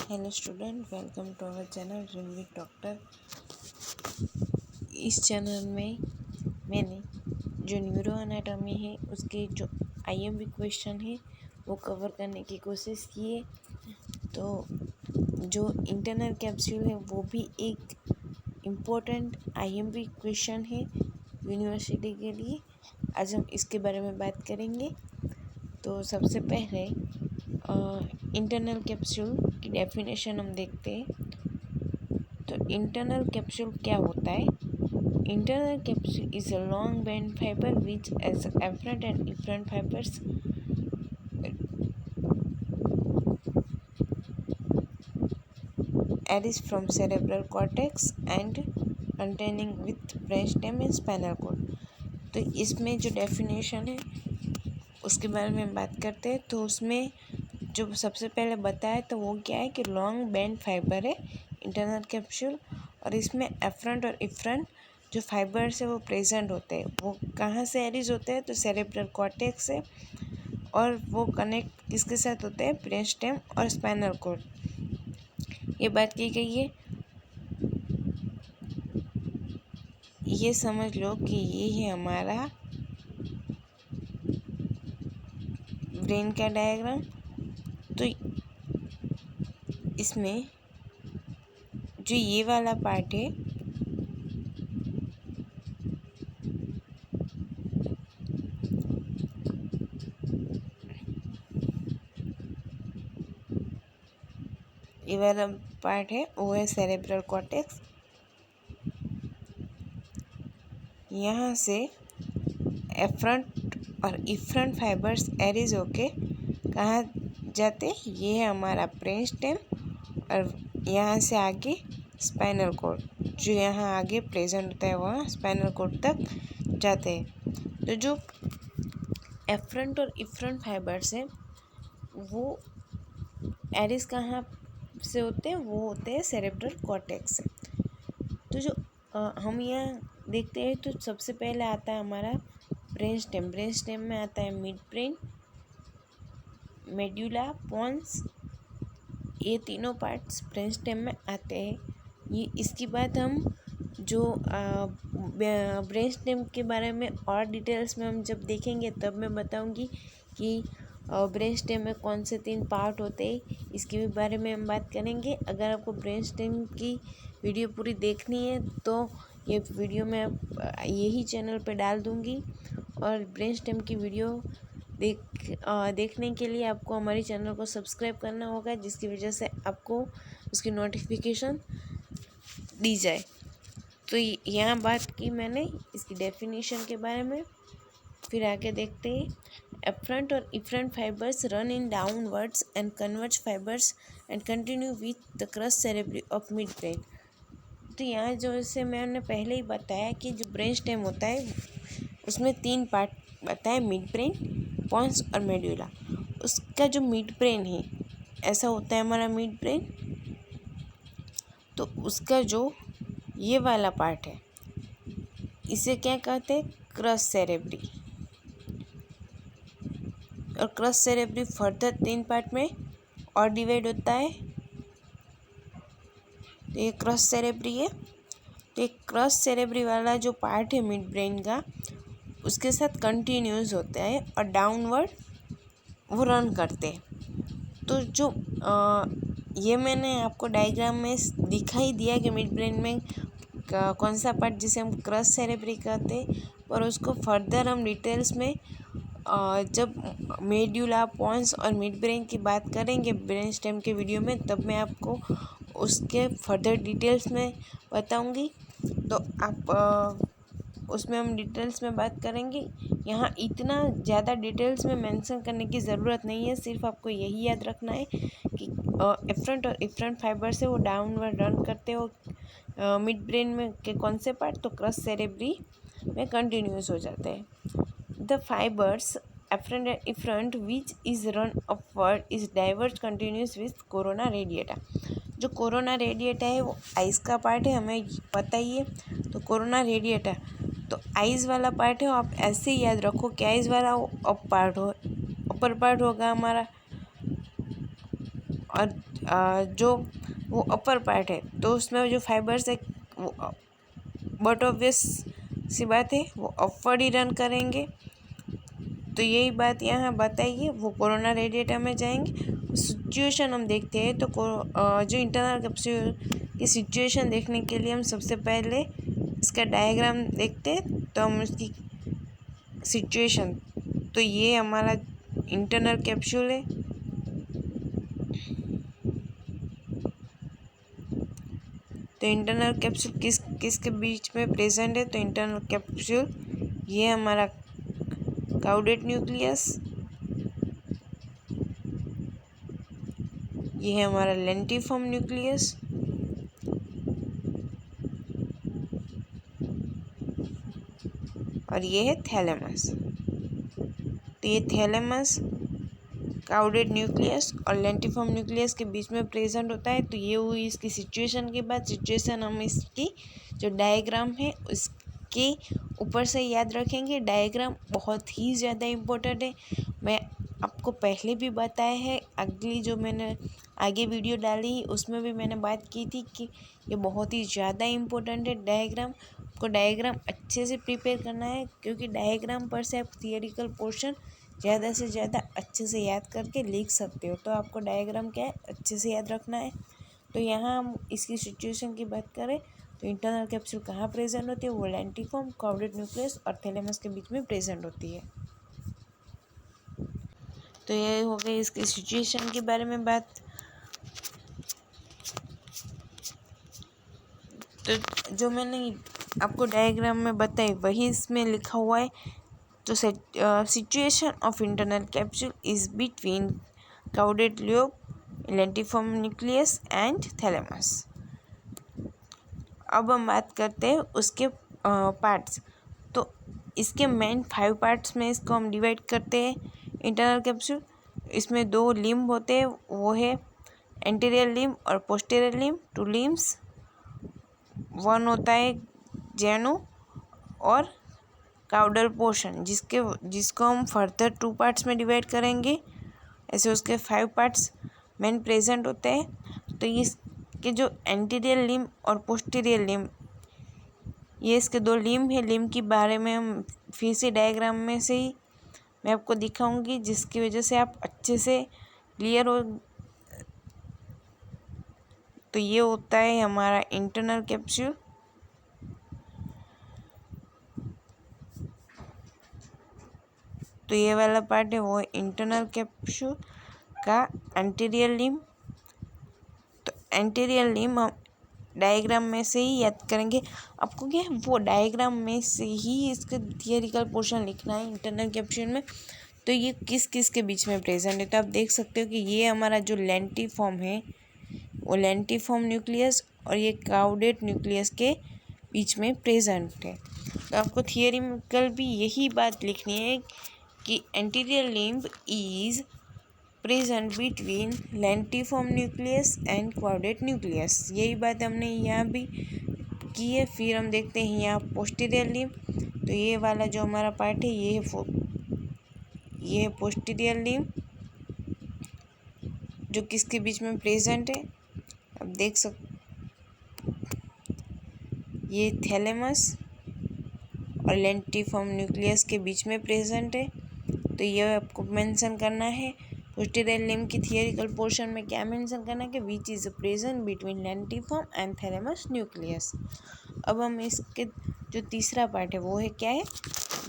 Hello student, welcome to our channel dream with doctor. इस चैनल में मैंने जो न्यूरो एनाटॉमी है उसके जो आईएमपी क्वेश्चन है वो कवर करने की कोशिश की है। तो जो इंटरनल कैप्सूल है वो भी एक इम्पोर्टेंट आईएमपी क्वेश्चन है यूनिवर्सिटी के लिए। आज हम इसके बारे में बात करेंगे। तो सबसे पहले इंटरनल कैप्सूल की डेफिनेशन हम देखते हैं। तो इंटरनल कैप्सूल क्या होता है? Internal capsule is a long band fibre which as afferent and efferent fibres arise from cerebral cortex and containing with brainstem and spinal cord। तो इसमें जो डेफिनेशन है उसके बारे में बात करते हैं। तो उसमें जो सबसे पहले बताया तो वो क्या है कि लॉन्ग बैंड फाइबर है इंटरनल कैप्सूल, और इसमें एफरंट और इफरंट जो फाइबर्स है वो प्रेजेंट होते हैं। वो कहाँ से एरिज होते हैं? तो सेरेब्रल कॉर्टेक्स से, और वो कनेक्ट किसके साथ होते हैं? ब्रेनस्टेम और स्पाइनल कॉर्ड। ये बात की गई है। ये समझ लो कि ये है हमारा ब्रेन का डायग्राम। तो इसमें जो ये वाला पार्ट है ये वाला पार्ट है वो है सेरेब्रल कॉर्टेक्स। यहाँ से एफरंट और इफरंट फाइबर्स एरिज होके कहाँ जाते? ये है हमारा ब्रेन स्टेम, और यहाँ से आगे स्पाइनल कॉर्ड जो यहाँ आगे प्रेजेंट होता है वहाँ स्पाइनल कॉर्ड तक जाते हैं। तो जो एफरंट और इफरंट फाइबर्स हैं वो एरिज कहाँ से होते हैं? वो होते हैं सेरेब्रल कॉर्टेक्स से। तो जो हम यहाँ देखते हैं तो सबसे पहले आता है हमारा ब्रेन स्टेम। ब्रेन स्टेम में आता है मिड ब्रेन, मेड्यूला, पोन्स, ये तीनों पार्ट्स ब्रेन स्टेम में आते हैं। ये इसकी बात हम जो ब्रेन स्टेम के बारे में और डिटेल्स में हम जब देखेंगे तब मैं बताऊंगी कि ब्रेन स्टेम में कौन से 3 पार्ट होते हैं, इसके भी बारे में हम बात करेंगे। अगर आपको ब्रेन स्टेम की वीडियो पूरी देखनी है तो ये वीडियो मैं यही चैनल पे डाल दूंगी, और ब्रेन स्टेम की वीडियो देखने के लिए आपको हमारे चैनल को सब्सक्राइब करना होगा, जिसकी वजह से आपको उसकी नोटिफिकेशन दी जाए। तो यहाँ बात की मैंने इसकी डेफिनेशन के बारे में। फिर आगे देखते हैं। एफरंट और efferent fibres run in downwards and converge fibres and continue with the crust cerebri of mid brain. तो यहाँ जो इसे मैंने पहले ही बताया कि जो ब्रेन स्टेम होता है उसमें 3 पार्ट बताया, मिड ब्रेन, पोन्स और मेड्यूला। उसका जो मिड ब्रेन है ऐसा होता है हमारा मिड ब्रेन। तो उसका जो ये वाला पार्ट है इसे क्या कहते हैं? Crust cerebri. और क्रस्ट सेरेब्री फर्दर 3 पार्ट में और डिवाइड होता है। तो ये क्रस्ट सेरेब्री है। तो ये क्रस्ट सेरेब्री वाला जो पार्ट है मिड ब्रेन का उसके साथ कंटिन्यूस होता है और डाउनवर्ड वो रन करते हैं। तो जो ये मैंने आपको डायग्राम में दिखाई दिया कि मिड ब्रेन में कौन सा पार्ट जिसे हम क्रस्ट सेरेब्री कहते हैं, और उसको फर्दर हम डिटेल्स में जब मेड्यूला, पोन्स और मिड ब्रेन की बात करेंगे ब्रेन स्टेम के वीडियो में, तब मैं आपको उसके फर्दर डिटेल्स में बताऊंगी। तो आप उसमें हम डिटेल्स में बात करेंगे। यहाँ इतना ज़्यादा डिटेल्स में मेंशन करने की ज़रूरत नहीं है, सिर्फ आपको यही याद रखना है कि एफरंट और इफरंट फाइबर से वो डाउनवर्ड रन करते हो मिड ब्रेन में के कौन से पार्ट? तो क्रस्ट सेरेब्री में कंटिन्यूस हो जाते हैं। The fibres afferent and efferent which is run upward is diverge continuous with corona radiata. जो कोरोना रेडिएटा है वो आइस का पार्ट है, हमें पता ही है। तो कोरोना रेडिएटा तो आइज़ वाला पार्ट है। आप ऐसे ही याद रखो कि आइज़ वाला अपर पार्ट होगा हमारा, और जो वो अपर पार्ट है तो उसमें जो फाइबर्स है वो बट ऑब्वियस सी बात है वो अपवर्ड ही रन करेंगे। तो यही बात यहाँ बताइए। वो कोरोना रेडिएटर में जाएंगे। सिचुएशन हम देखते हैं तो जो इंटरनल कैप्सूल की सिचुएशन देखने के लिए हम सबसे पहले इसका डायग्राम देखते हैं तो हम उसकी सिचुएशन, तो ये हमारा इंटरनल कैप्सूल है। तो इंटरनल कैप्सूल किस के बीच में प्रेजेंट है? तो इंटरनल कैप्सूल ये हमारा काउडेट न्यूक्लियस, ये है हमारा लेंटिफॉर्म न्यूक्लियस, और ये है थैलेमस। तो ये थैलेमस काउडेट न्यूक्लियस और लेंटिफॉर्म न्यूक्लियस के बीच में प्रेजेंट होता है। तो ये हुई इसकी सिचुएशन के बाद। सिचुएशन हम इसकी जो डायग्राम है उसके ऊपर से याद रखेंगे। डायग्राम बहुत ही ज़्यादा इम्पोर्टेंट है। मैं आपको पहले भी बताया है, अगली जो मैंने आगे वीडियो डाली उसमें भी मैंने बात की थी कि ये बहुत ही ज़्यादा इम्पोर्टेंट है डायग्राम। आपको डायग्राम अच्छे से प्रिपेयर करना है क्योंकि डायग्राम पर से आप थियोरिकल पोर्शन ज़्यादा से ज़्यादा अच्छे से याद करके लिख सकते हो। तो आपको डायग्राम क्या है अच्छे से याद रखना है। तो यहाँ हम इसकी सिचुएशन की बात करें तो इंटरनल कैप्सूल कहाँ प्रेजेंट होती है? वो लेंटिफॉर्म, काउडेट न्यूक्लियस और थैलेमस के बीच में प्रेजेंट होती है। तो ये हो गई इसकी सिचुएशन के बारे में बात। तो जो मैंने आपको डायग्राम में बताई वही इसमें लिखा हुआ है। तो situation of internal capsule is between caudate lobe, lentiform nucleus and thalamus. अब हम बात करते हैं उसके पार्ट्स। तो इसके मेन 5 पार्ट्स में इसको हम डिवाइड करते हैं इंटरनल कैप्सूल। इसमें 2 लिम्ब होते हैं, वो है एंटीरियर लिम्ब और पोस्टीरियर लिम्ब, 2 लिम्ब्स। 1 होता है जेनु और काउडल पोर्शन, जिसको हम फर्दर 2 पार्ट्स में डिवाइड करेंगे। ऐसे उसके 5 पार्ट्स मेन प्रेजेंट होते हैं। तो इसके जो एंटीरियर लिम्ब और पोस्टीरियर लिम्ब, ये इसके 2 लिम्ब है। लिम्ब के बारे में हम फिर से डायग्राम में से ही मैं आपको दिखाऊंगी, जिसकी वजह से आप अच्छे से क्लियर हो। तो ये होता है हमारा इंटरनल कैप्सूल। तो ये वाला पार्ट है वो इंटरनल कैप्सूल का एंटीरियर लिम्ब। तो एंटीरियर लिम्ब हम डायग्राम में से ही याद करेंगे। आपको क्या है वो डायग्राम में से ही इसका थियोरिकल पोर्शन लिखना है इंटरनल कैप्सूल में। तो ये किस किस के बीच में प्रेजेंट है? तो आप देख सकते हो कि ये हमारा जो लेंटिफॉर्म है वो लेंटिफॉर्म न्यूक्लियस और ये काउडेट न्यूक्लियस के बीच में प्रेजेंट है। तो आपको थियोरिकल भी यही बात लिखनी है कि anterior limb is present between lentiform nucleus and caudate nucleus. यही बात हमने यहाँ भी की है। फिर हम देखते हैं यहाँ पोस्टीरियर लिम्ब। तो ये वाला जो हमारा पार्ट है ये है पोस्टीरियर लिम्ब, जो किसके बीच में प्रेजेंट है? अब देख सकते ये थैलेमस और लेंटिफॉर्म न्यूक्लियस के बीच में प्रेजेंट है। तो ये आपको मेंशन करना है। पोस्टीरियर लिम्ब की थियोरिकल पोर्शन में क्या मेंशन करना है कि which is present between lentiform and thalamus nucleus. अब हम इसके जो तीसरा पार्ट है वो है क्या है?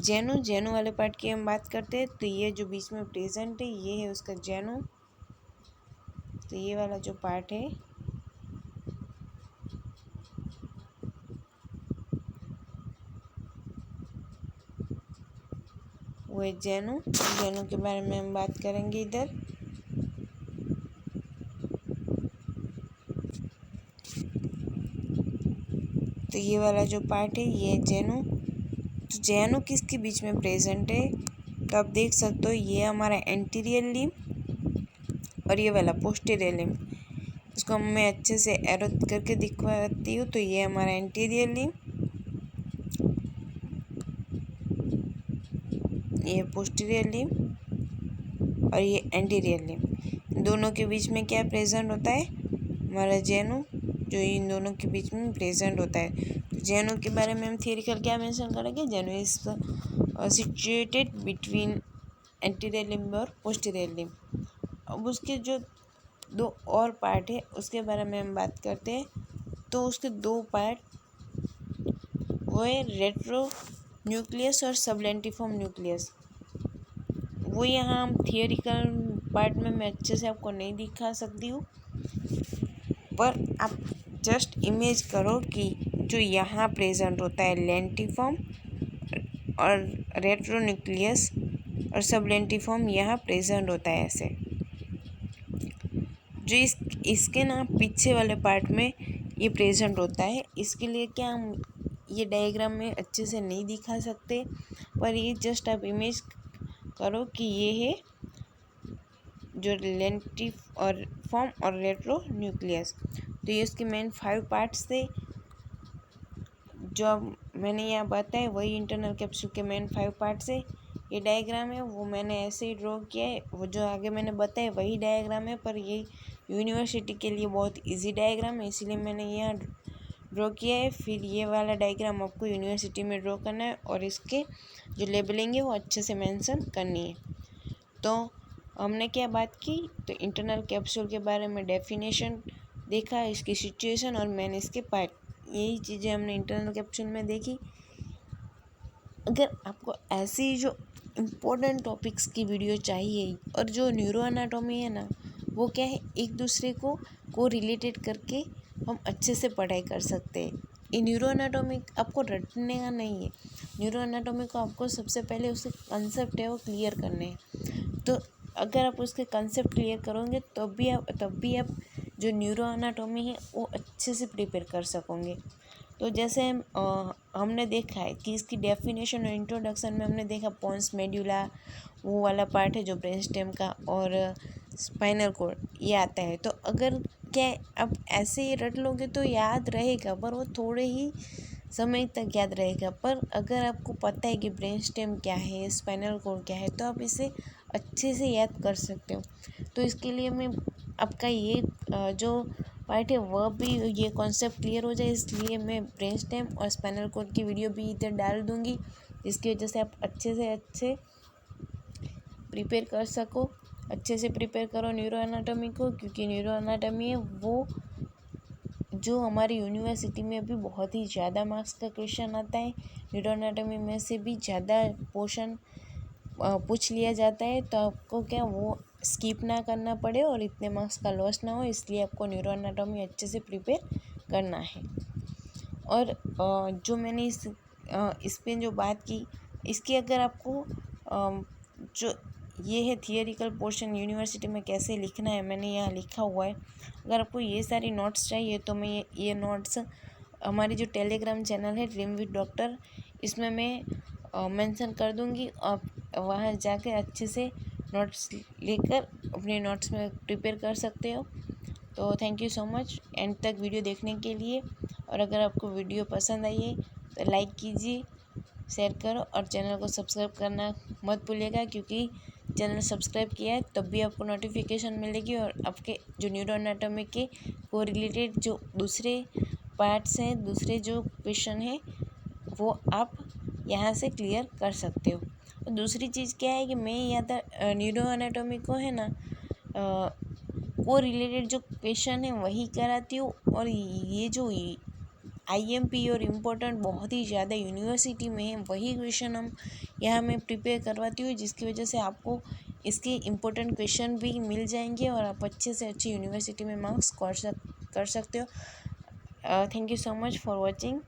जेनु वाले पार्ट की हम बात करते हैं। तो ये जो बीच में प्रेजेंट है ये है उसका जेनु। तो ये वाला जो पार्ट है वो है जेनु के बारे में हम बात करेंगे इधर। तो ये वाला जो पार्ट है ये जेनु। तो जेनु किसके बीच में प्रेजेंट है? तो आप देख सकते हो ये हमारा एंटीरियर लिम्ब और ये वाला पोस्टीरियर लिम्ब। इसको मैं अच्छे से एरो करके दिखवाती हूँ। तो ये हमारा एंटीरियर लिम्ब, ये पोस्टीरियर लिम्ब और ये एंटीरियर लिम्ब। दोनों के बीच में क्या प्रेजेंट होता है, हमारा जेनु, जो इन दोनों के बीच में प्रेजेंट होता है। तो जेनु के बारे में हम थियरिकल क्या मेंशन करेंगे, genu is situated between anterior limb और पोस्टीरियर लिम्ब। अब उसके जो दो और पार्ट है उसके बारे में हम बात करते हैं। तो उसके दो पार्ट वो है रेट्रो न्यूक्लियस और सबलेंटिफॉर्म न्यूक्लियस। वो यहाँ हम थियरिकल पार्ट में मैं अच्छे से आपको नहीं दिखा सकती हूँ, पर आप जस्ट इमेज करो कि जो यहाँ प्रेजेंट होता है लेंटिफॉर्म और रेट्रो न्यूक्लियस और सबलेंटिफॉर्म यहाँ प्रेजेंट होता है ऐसे। जो इसके ना पीछे वाले पार्ट में ये प्रेजेंट होता है। इसके लिए क्या हम ये डायग्राम में अच्छे से नहीं दिखा सकते, पर ये जस्ट आप इमेज करो कि ये है जो लेंटिफ और फॉर्म और रेट्रो न्यूक्लियस। तो ये उसके मेन 5 पार्ट्स थे जो अब मैंने यहाँ बताया, वही इंटरनल कैप्सूल के मेन 5 पार्ट्स है। ये डायग्राम है वो मैंने ऐसे ही ड्रॉ किया है, वो जो आगे मैंने बताया वही डायग्राम है, पर ये यूनिवर्सिटी के लिए बहुत इजी डायग्राम है इसीलिए मैंने यहाँ ड्रॉ किया है। फिर ये वाला डायग्राम आपको यूनिवर्सिटी में ड्रॉ करना है और इसके जो लेबलिंग है वो अच्छे से मेंशन करनी है। तो हमने क्या बात की, तो इंटरनल कैप्सूल के बारे में डेफिनेशन देखा, इसकी सिचुएशन और मैंने इसके पार्ट, यही चीज़ें हमने इंटरनल कैप्सूल में देखी। अगर आपको ऐसी जो इम्पोर्टेंट टॉपिक्स की वीडियो चाहिए और जो न्यूरो एनाटॉमी है ना, वो क्या है एक दूसरे को रिलेटेड करके हम अच्छे से पढ़ाई कर सकते हैं। ये न्यूरो एनाटॉमी आपको रटने का नहीं है, न्यूरो एनाटॉमी को आपको सबसे पहले उसके कंसेप्ट है वो क्लियर करने हैं। तो अगर आप उसके कंसेप्ट क्लियर करोगे तब भी आप जो न्यूरो एनाटॉमी है वो अच्छे से प्रिपेयर कर सकोगे। तो जैसे हमने देखा है कि इसकी डेफिनेशन और इंट्रोडक्शन में हमने देखा पोन्स मेड्यूला वो वाला पार्ट है जो ब्रेन स्टेम का, और स्पाइनल कॉर्ड ये आता है। तो अगर क्या अब ऐसे ही रट लोगे तो याद रहेगा, पर वो थोड़े ही समय तक याद रहेगा। पर अगर आपको पता है कि ब्रेन स्टेम क्या है, स्पाइनल कॉर्ड क्या है, तो आप इसे अच्छे से याद कर सकते हो। तो इसके लिए मैं आपका ये जो पार्ट है वह भी ये कॉन्सेप्ट क्लियर हो जाए, इसलिए मैं ब्रेन स्टेम और स्पाइनल कॉर्ड की वीडियो भी इधर डाल दूँगी, जिसकी वजह से आप अच्छे से अच्छे प्रिपेयर कर सको। अच्छे से प्रिपेयर करो न्यूरो एनाटॉमी को, क्योंकि न्यूरो एनाटॉमी है वो जो हमारी यूनिवर्सिटी में अभी बहुत ही ज़्यादा मार्क्स का क्वेश्चन आता है। न्यूरो एनाटॉमी में से भी ज़्यादा पोर्शन पूछ लिया जाता है, तो आपको क्या वो स्किप ना करना पड़े और इतने मार्क्स का लॉस ना हो, इसलिए आपको न्यूरो एनाटॉमी अच्छे से प्रिपेयर करना है। और जो मैंने इस पे जो बात की, इसकी अगर आपको जो ये है थियरिकल पोर्शन यूनिवर्सिटी में कैसे लिखना है, मैंने यहाँ लिखा हुआ है। अगर आपको ये सारी नोट्स चाहिए तो मैं ये नोट्स हमारी जो टेलीग्राम चैनल है ड्रीम विद डॉक्टर, इसमें मैं मेंशन कर दूँगी। आप वहाँ जाकर अच्छे से नोट्स लेकर अपने नोट्स में प्रिपेयर कर सकते हो। तो thank you so much and तक वीडियो देखने के लिए। और अगर आपको वीडियो पसंद आई है तो लाइक कीजिए, शेयर करो और चैनल को सब्सक्राइब करना मत भूलिएगा, क्योंकि चैनल सब्सक्राइब किया है तब भी आपको नोटिफिकेशन मिलेगी और आपके जो न्यूरो एनाटॉमी के को रिलेटेड जो दूसरे पार्ट्स हैं, दूसरे जो क्वेश्चन हैं, वो आप यहाँ से क्लियर कर सकते हो। और दूसरी चीज़ क्या है कि मैं यहाँ न्यूरो एनाटॉमी को है ना को रिलेटेड जो क्वेश्चन है वही कराती हूँ, और ये जो IMP और इम्पोर्टेंट बहुत ही ज़्यादा यूनिवर्सिटी में है वही क्वेश्चन हम यहाँ मैं प्रिपेयर करवाती हूँ, जिसकी वजह से आपको इसके इम्पोर्टेंट क्वेश्चन भी मिल जाएंगे और आप अच्छे से अच्छी यूनिवर्सिटी में मार्क्स कर सकते हो। Thank you so much for watching.